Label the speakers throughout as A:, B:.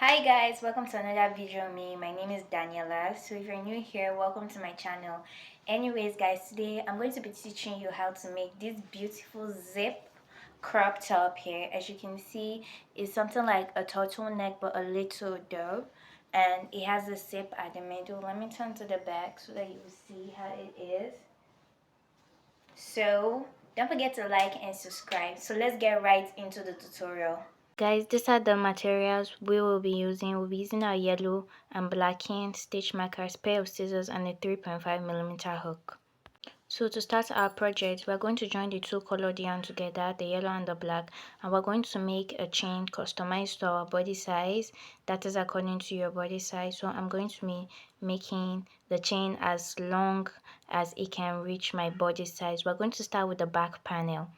A: Hi guys, welcome to another video of me. My name is Daniela. So if you're new here, welcome to my channel. Anyways guys, today I'm going to be teaching you how to make this beautiful zip crop top here. As you can see, it's something like a turtleneck but a little dope, and it has a zip at the middle. Let me turn to the back so that you will see how it is. So don't forget to like and subscribe. So let's get right into the tutorial. Guys, these are the materials we will be using. We'll be using our yellow and black ink, stitch markers, pair of scissors, and a 3.5mm hook. So to start our project, we're going to join the two colored yarn together, the yellow and the black, and we're going to make a chain customized to our body size, that is according to your body size. So I'm going to be making the chain as long as it can reach my body size. We're going to start with the back panel.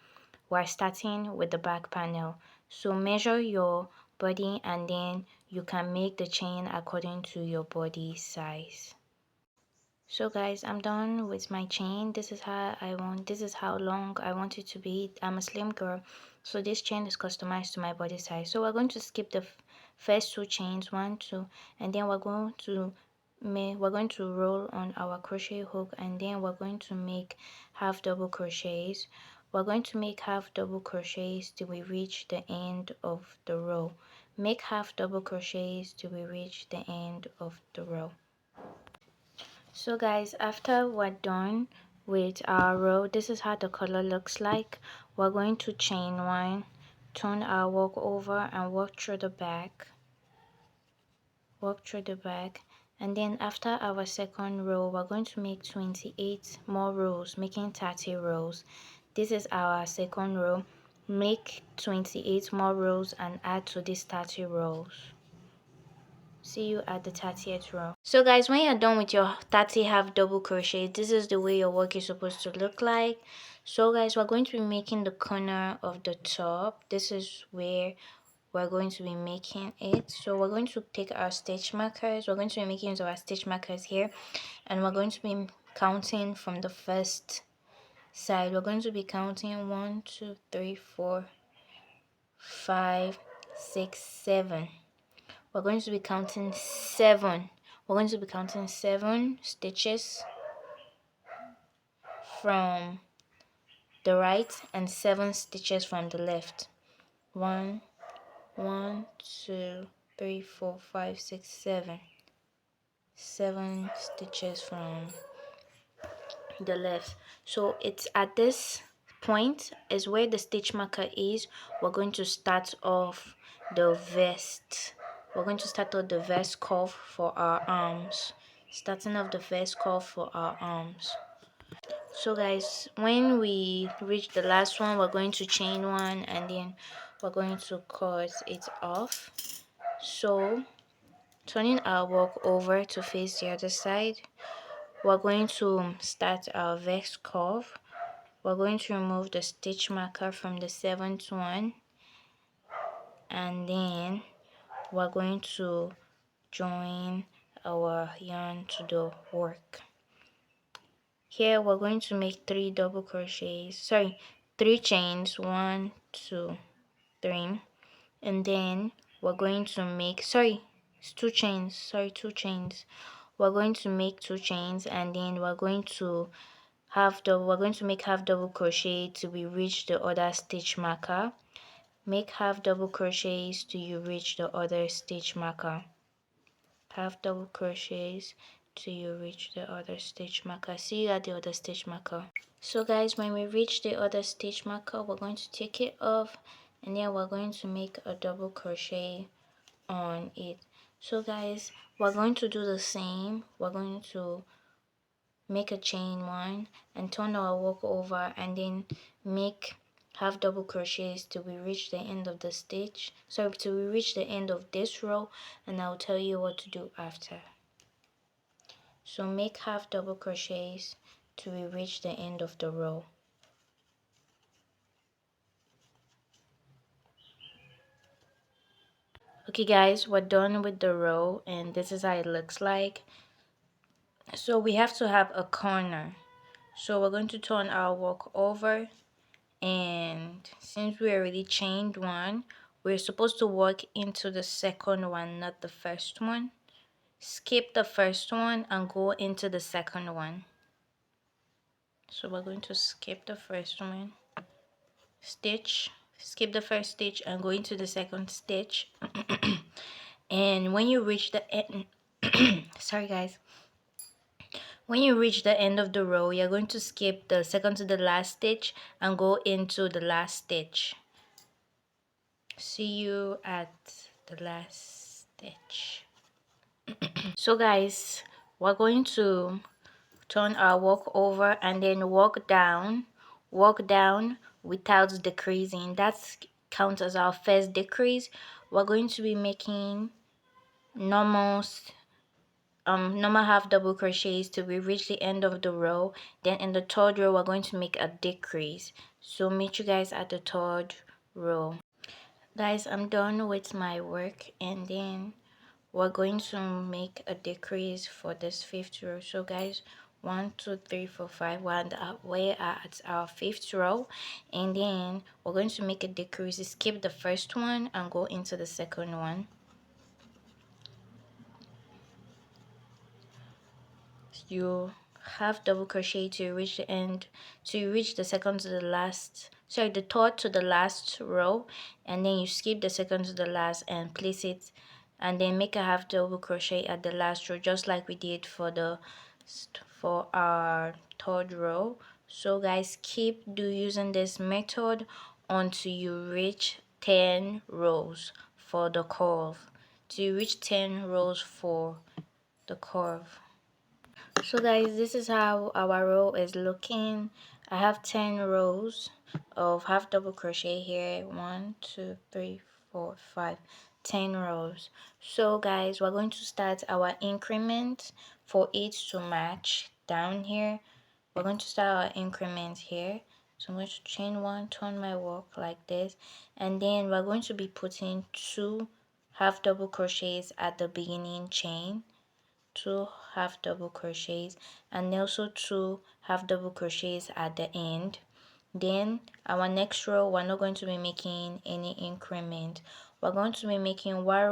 A: We're starting with the back panel. So measure your body and then you can make the chain according to your body size. So guys, I'm done with my chain. This is how long I want it to be. I'm a slim girl, so this chain is customized to my body size. So we're going to skip the first two chains, 1, 2, and then we're going to roll on our crochet hook, and then we're going to make half double crochets. We're going to make half double crochets till we reach the end of the row. Make half double crochets till we reach the end of the row. So guys, after we're done with our row, this is how the color looks like. We're going to chain 1, turn our work over and work through the back, and then after our second row, we're going to make 28 more rows, making 30 rows. This is our second row. Make 28 more rows and add to these 30 rows. See you at the 30th row. So guys, when you're done with your 30 half double crochet, this is the way your work is supposed to look like. So guys, we're going to be making the corner of the top. This is where we're going to be making it. So we're going to take our stitch markers. We're going to be making use of our stitch markers here, and we're going to be counting from the first side. We're going to be counting 1, 2, 3, 4, 5, 6, 7. We're going to be counting 7. We're going to be counting 7 stitches from the right and 7 stitches from the left. 1, 1, 2, 3, 4, 5, 6, 7. 7 stitches from the left. So it's at this point is where the stitch marker is. We're going to start off the vest. We're going to start off the vest curve for our arms. Starting off the vest curve for our arms. So guys, when we reach the last one, we're going to chain 1 and then we're going to cut it off. So turning our work over to face the other side, we're going to start our vest curve. We're going to remove the stitch marker from the 7th one, and then we're going to join our yarn to the work. Here we're going to make 3 double crochets, 3 chains, 1, 2, 3, and then we're going to make it's 2 chains, 2 chains. We're going to make 2 chains, and then we're going to make half double crochet till we reach the other stitch marker. Make half double crochets till you reach the other stitch marker. Half double crochets till you reach the other stitch marker. See you at the other stitch marker. So guys, when we reach the other stitch marker, we're going to take it off, and then we're going to make a double crochet on it. So guys, we're going to do the same. We're going to make a chain 1 and turn our work over, and then make half double crochets till we reach the end of the stitch, till we reach the end of this row, and I'll tell you what to do after. So make half double crochets till we reach the end of the row. Okay guys, we're done with the row, and this is how it looks like. So we have to have a corner, so we're going to turn our work over, and since we already chained 1, we're supposed to work into the second one, not the first one. Skip the first one and go into the second one. So we're going to skip the first one, stitch, skip the first stitch and go into the second stitch. And when you reach the end, sorry guys, when you reach the end of the row, you're going to skip the second to the last stitch and go into the last stitch. See you at the last stitch. So guys, we're going to turn our work over and then walk down without decreasing. That's counts as our first decrease. We're going to be making normal half double crochets till we reach the end of the row. Then in the third row we're going to make a decrease. So meet you guys at the third row. Guys, I'm done with my work, and then we're going to make a decrease for this fifth row. So guys, 1 2 3 4 5, we're at our fifth row, and then we're going to make a decrease. Skip the first one and go into the second one. You half double crochet to reach the end, to reach the second to the last, sorry, the third to the last row, and then you skip the second to the last and place it, and then make a half double crochet at the last row, just like we did for our third row. So guys, keep using this method until you reach 10 rows for the curve, till you reach 10 rows for the curve. So guys, this is how our row is looking. I have 10 rows of half double crochet here. 1 2 3 4 5 10 rows. So guys, we're going to start our increment for it to match down here. We're going to start our increment here. So I'm going to chain 1, turn my work like this, and then we're going to be putting 2 half double crochets at the beginning chain, 2 half double crochets, and also 2 half double crochets at the end. Then our next row, we're not going to be making any increment. We're going to be making one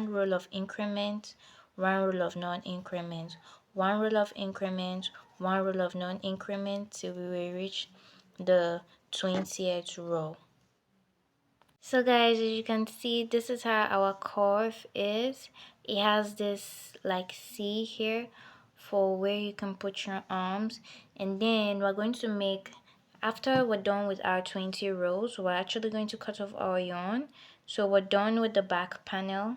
A: row of increment, one row of non-increment, one row of increment, one row of non-increment till we will reach the 20th row. So guys, as you can see, this is how our curve is. It has this like C here for where you can put your arms, and then we're going to make, after we're done with our 20 rows, we're actually going to cut off our yarn. So we're done with the back panel,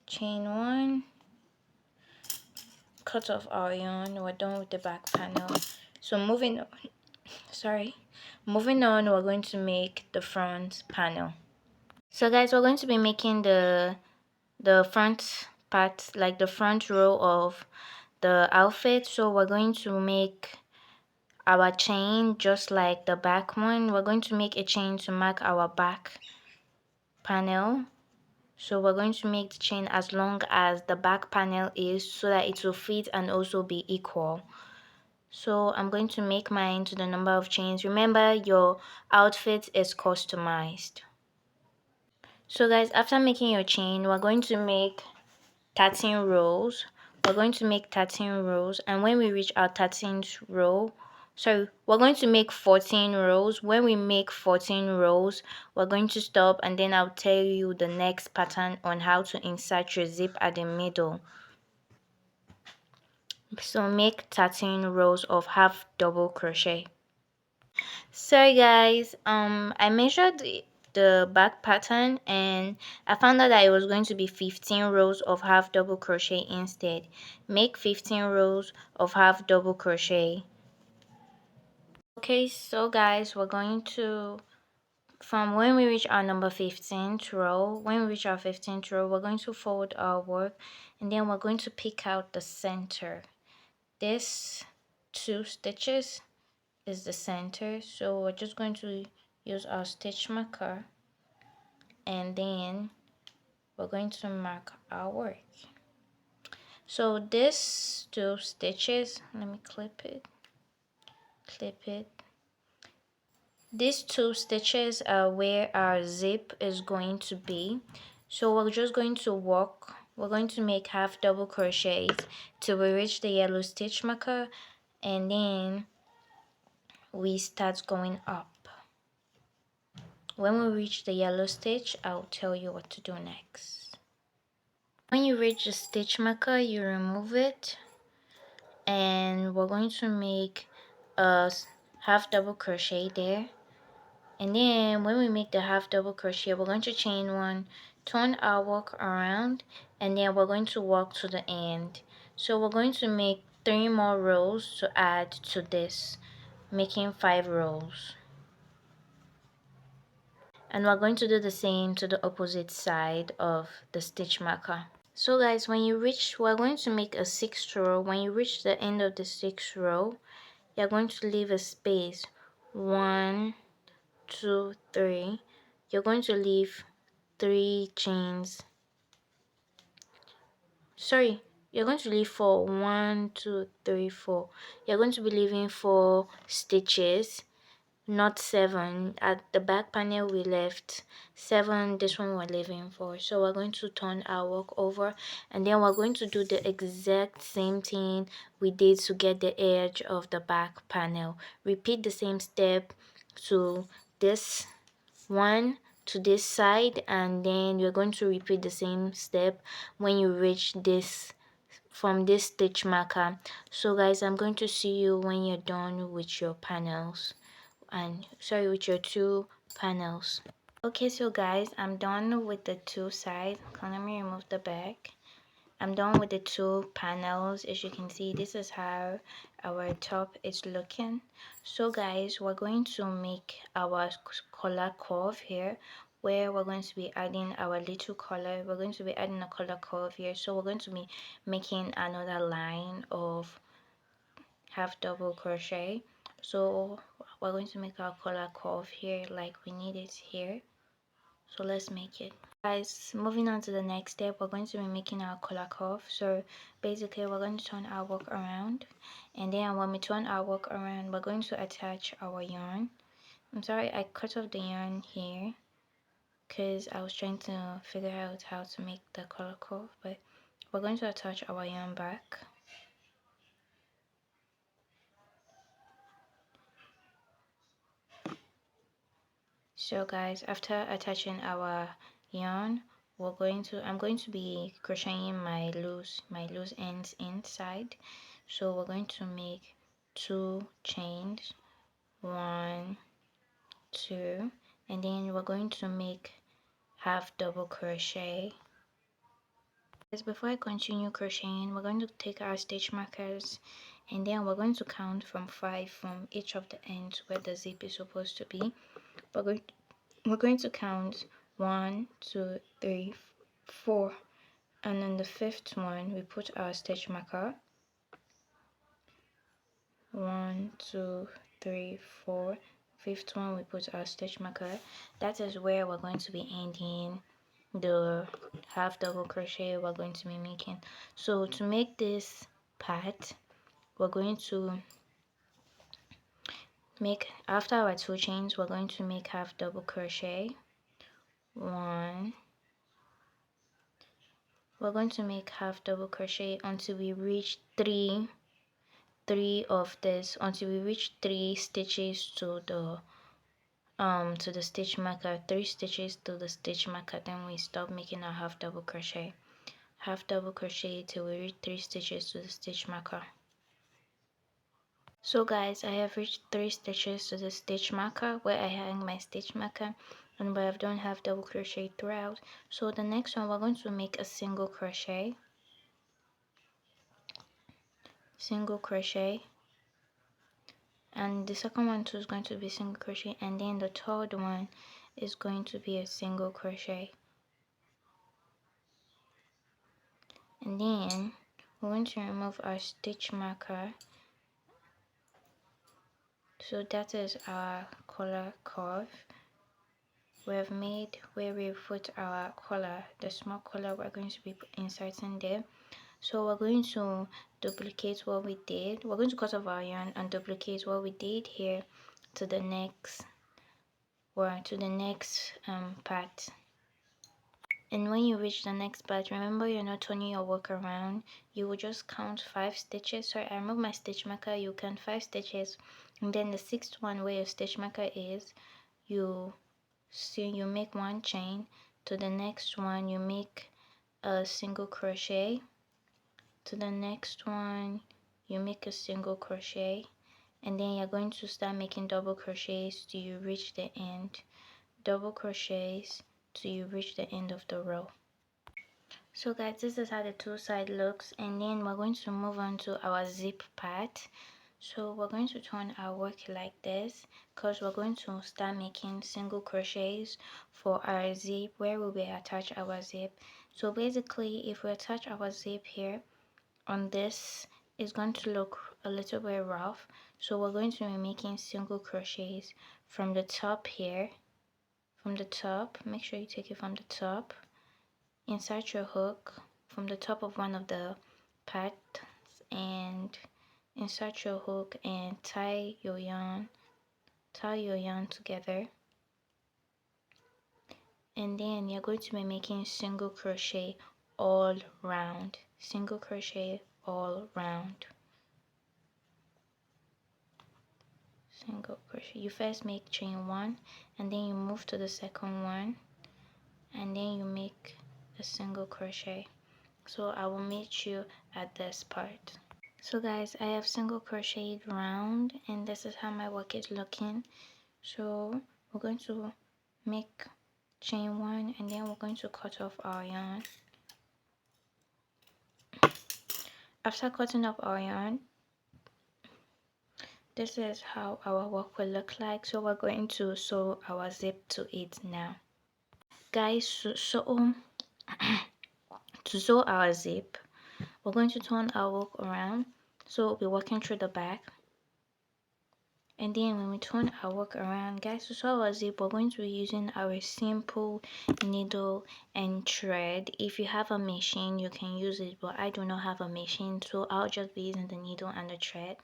A: chain 1, cut off our yarn, we're done with the back panel. So moving on, we're going to make the front panel. So guys, we're going to be making the front part, like the front row of the outfit. So we're going to make our chain just like the back one. We're going to make a chain to mark our back panel. So we're going to make the chain as long as the back panel is, so that it will fit and also be equal. So I'm going to make mine to the number of chains. Remember, your outfit is customized. So guys, after making your chain, we're going to make 13 rows. We're going to make 13 rows, and when we reach our 13th row, we're going to make 14 rows. When we make 14 rows, we're going to stop, and then I'll tell you the next pattern on how to insert your zip at the middle. So make 13 rows of half double crochet. Sorry guys, I measured the back pattern and I found out that it was going to be 15 rows of half double crochet instead. Make 15 rows of half double crochet. Okay, so guys, we're going to, from when we reach our number 15th row, we're going to fold our work, and then we're going to pick out the center. This 2 stitches is the center, so we're just going to use our stitch marker, and then we're going to mark our work. So this 2 stitches, let me clip it, These two stitches are where our zip is going to be. So we're just going to we're going to make half double crochets till we reach the yellow stitch marker, and then we start going up. When we reach the yellow stitch, I'll tell you what to do next. When you reach the stitch marker, you remove it, and we're going to make a half double crochet there. And then when we make the half double crochet, we're going to chain one, turn our work around, and then we're going to walk to the end. So we're going to make 3 more rows to add to this, making 5 rows. And we're going to do the same to the opposite side of the stitch marker. So guys, when you reach, we're going to make a 6th row. When you reach the end of the 6th row, you're going to leave a space. 1, 2, 3. You're going to leave 3 chains. Sorry, you're going to leave 4. 1, 2, 3, 4. You're going to be leaving 4 stitches, not 7. At the back panel we left 7. This one we're leaving 4. So we're going to turn our work over, and then we're going to do the exact same thing we did to get the edge of the back panel. Repeat the same step to this one, to this side, and then you're going to repeat the same step when you reach this, from this stitch marker. So guys, I'm going to see you when you're done with your panels, and sorry, with your 2 panels. Okay, so guys, I'm done with the 2 sides. Let me remove the back. I'm done with the 2 panels. As you can see, this is how our top is looking. So guys, we're going to make our color curve here, where we're going to be adding our little color. We're going to be adding a color curve here. So we're going to be making another line of half double crochet. So we're going to make our color curve here like we need it here. So let's make it. Guys, moving on to the next step, we're going to be making our collar curve. So basically we're going to turn our work around, and then when we turn our work around, we're going to attach our yarn. I'm sorry, I cut off the yarn here because I was trying to figure out how to make the collar curve, but we're going to attach our yarn back. So guys, after attaching our yarn, I'm going to be crocheting my loose ends inside. So we're going to make 2 chains, 1, 2, and then we're going to make half double crochet. Before I continue crocheting, we're going to take our stitch markers, and then we're going to count from 5 from each of the ends where the zip is supposed to be. We're going to count 1, 2, 3, 4, and on the 5th one we put our stitch marker. 1, 2, 3, 4. 5th one we put our stitch marker. That is where we're going to be ending the half double crochet we're going to be making. So to make this part, we're going to make, after our 2 chains, we're going to make half double crochet. 1, we're going to make half double crochet until we reach 3 of this, until we reach 3 stitches to the stitch marker. 3 stitches to the stitch marker, then we stop making our half double crochet till we reach 3 stitches to the stitch marker. So guys, I have reached 3 stitches to the stitch marker where I hang my stitch marker, and where I've done half double crochet throughout. So the next one, we're going to make a single crochet, and the second one too is going to be single crochet, and then the third one is going to be a single crochet. And then we're going to remove our stitch marker. So that is our collar curve we have made, where we put our collar, the small collar we're going to be inserting there. So we're going to duplicate what we did. We're going to cut off our yarn and duplicate what we did here to the next or to the next part. And when you reach the next part, remember you're not turning your work around. You will just count 5 stitches. Sorry, I removed my stitch marker. You count 5 stitches, and then the 6th one where your stitch marker is, you make 1 chain. To the next one you make a single crochet. To the next one you make a single crochet, and then you're going to start making double crochets till you reach the end. Double crochets till you reach the end of the row. So guys, this is how the two side looks, and then we're going to move on to our zip part. So we're going to turn our work like this, because we're going to start making single crochets for our zip where we will attach our zip. So basically, if we attach our zip here on this, it's going to look a little bit rough. So we're going to be making single crochets from the top here. From the top, make sure you take it from the top. Insert your hook from the top of one of the parts and insert your hook and tie your yarn together, and then you're going to be making single crochet all round. Single crochet all round. Single crochet. You first make chain 1, and then you move to the second one, and then you make a single crochet. So I will meet you at this part. So guys, I have single crocheted round, and this is how my work is looking. So we're going to make chain 1, and then we're going to cut off our yarn. After cutting off our yarn, this is how our work will look like. So we're going to sew our zip to it now. Guys, to sew our zip, we're going to turn our work around. So we'll be working through the back. And then when we turn our work around, guys, to sew our zip, we're going to be using our simple needle and thread. If you have a machine, you can use it, but I do not have a machine, so I'll just be using the needle and the thread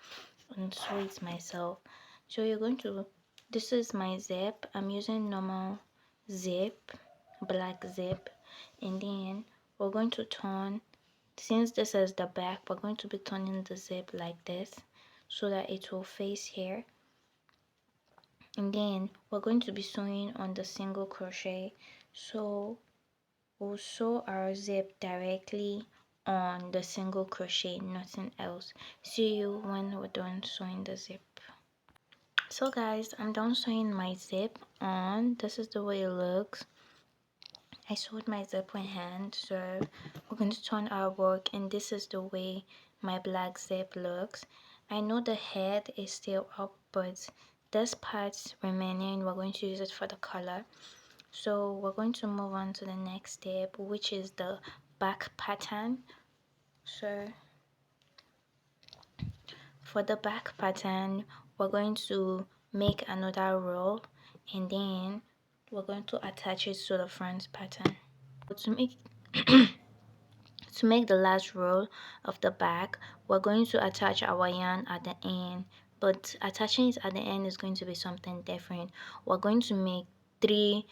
A: and sew it myself. So you're going to, this is my zip. I'm using normal zip, black zip, and then we're going to turn, since this is the back, we're going to be turning the zip like this so that it will face here. And then we're going to be sewing on the single crochet. So we'll sew our zip directly on the single crochet, nothing else. See you when we're done sewing the zip. So guys, I'm done sewing my zip on. This is the way it looks. I sewed my zip by hand, so we're going to turn our work, and this is the way my black zip looks. I know the head is still up, but this part's remaining. We're going to use it for the color. So we're going to move on to the next step, which is the back pattern. So for the back pattern, we're going to make another row, and then we're going to attach it to the front pattern. To make to make the last row of the back, we're going to attach our yarn at the end, but attaching it at the end is going to be something different. We're going to make three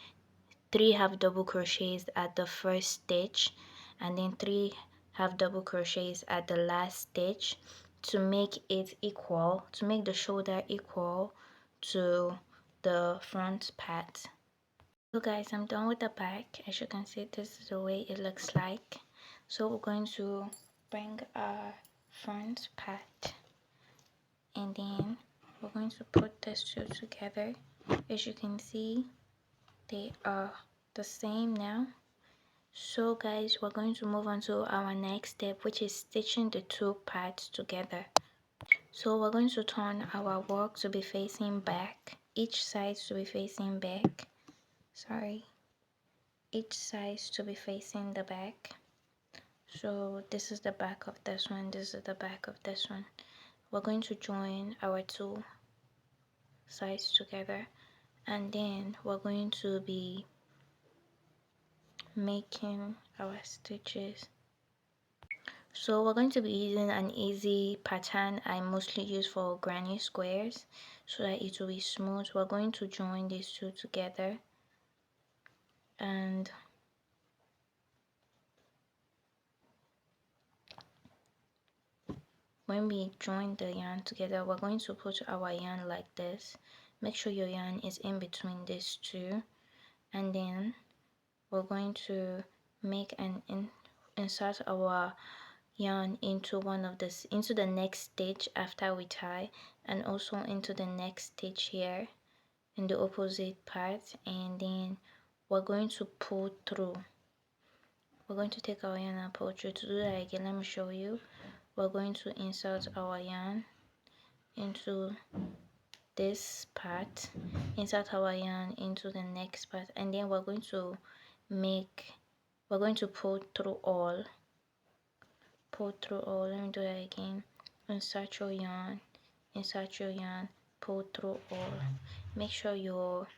A: half double crochets at the first stitch, and then 3 half double crochets at the last stitch to make it equal, to make the shoulder equal to the front part. So guys, I'm done with the back. As you can see, this is the way it looks like. So we're going to bring our front part, and then we're going to put these two together. As you can see, they are the same now. So guys, we're going to move on to our next step, which is stitching the two parts together. So we're going to turn our work to be facing back, each side to be facing back. Each side to be facing the back. So this is the back of this one, this is the back of this one. We're going to join our two sides together, and then we're going to be making our stitches. So we're going to be using an easy pattern I mostly use for granny squares so that it will be smooth. We're going to join these two together, and when we join the yarn together, we're going to put our yarn like this. Make sure your yarn is in between these two, and then we're going to make an insert our yarn into into the next stitch after we tie, and also into the next stitch here in the opposite part, and then we're going to pull through. We're going to take our yarn and pull through. To do that again, let me show you. We're going to insert our yarn into this part, insert our yarn into the next part, and then we're going to pull through all. Let me do that again. Insert your yarn, pull through all. Make sure your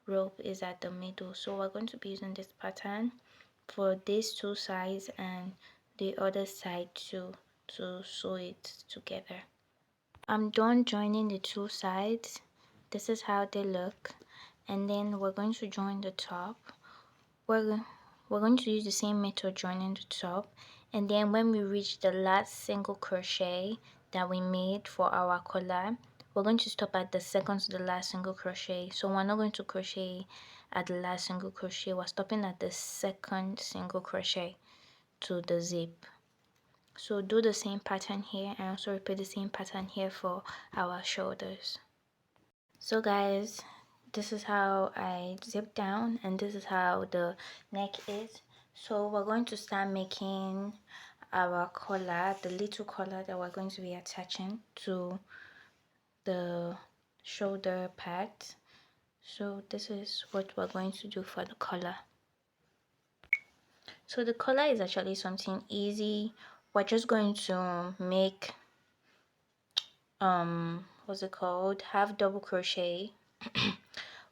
A: rope is at the middle. So we're going to be using this pattern for these two sides and the other side too, to sew it together. I'm done joining the two sides. This is how they look, and then we're going to join the top. We're going to use the same method joining the top, and then when we reach the last single crochet that we made for our collar, we're going to stop at the second to the last single crochet. So we're not going to crochet at the last single crochet, we're stopping at the second single crochet to the zip. So do the same pattern here, and also repeat the same pattern here for our shoulders. So guys, this is how I zip down, and this is how the neck is. So we're going to start making our collar, the little collar that we're going to be attaching to the shoulder part. So this is what we're going to do for the collar. So the collar is actually something easy. We're just going to make what's it called, half double crochet.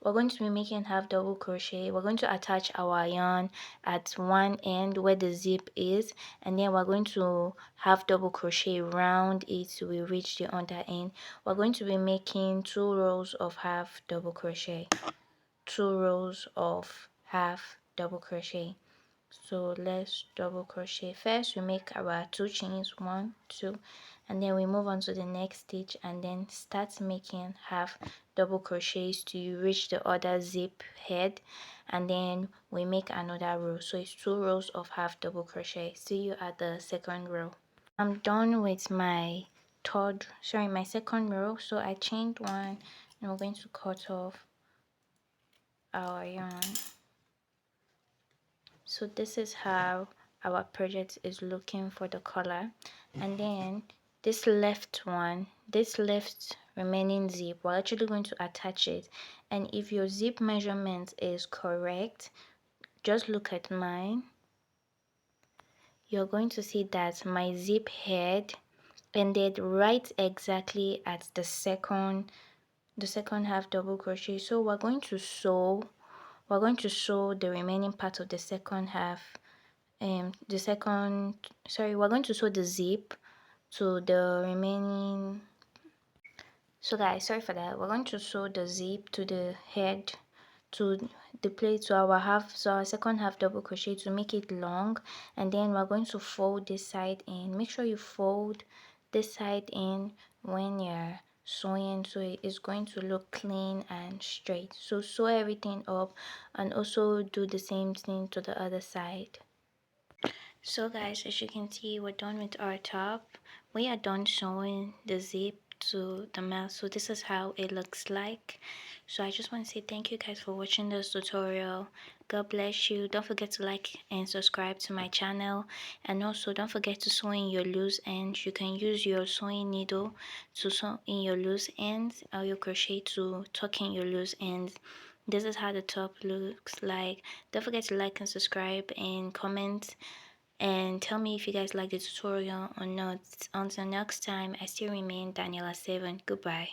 A: We're going to be making half double crochet. We're going to attach our yarn at one end where the zip is, and then we're going to half double crochet round it till we reach the other end. We're going to be making 2 rows of half double crochet, 2 rows of half double crochet. So let's double crochet. First we make our 2 chains, 1, 2, and then we move on to the next stitch, and then start making half double crochets till you reach the other zip head, and then we make another row. So it's 2 rows of half double crochet. See you at the second row. I'm done with my second row. So I chained 1, and we're going to cut off our yarn. So this is how our project is looking for the collar, and then this left remaining zip, we're actually going to attach it. And if your zip measurement is correct, just look at mine, you're going to see that my zip head ended right exactly at the second half double crochet. So we're going to sew the remaining part of the second half, we're going to sew the zip to the remaining. So guys, sorry for that. We're going to sew the zip to the head, to the plate, to our second half double crochet to make it long, and then we're going to fold this side in. Make sure you fold this side in when you're sewing, so it is going to look clean and straight. So sew everything up, and also do the same thing to the other side. So guys, as you can see, we're done with our top. We are done sewing the zip to the mouth. So this is how it looks like. So I just want to say thank you guys for watching this tutorial. God bless you. Don't forget to like and subscribe to my channel, and also don't forget to sew in your loose ends. You can use your sewing needle to sew in your loose ends, or your crochet to tuck in your loose ends. This is how the top looks like. Don't forget to like and subscribe and comment, and tell me if you guys like the tutorial or not. Until next time, I still remain Daniela7. Goodbye.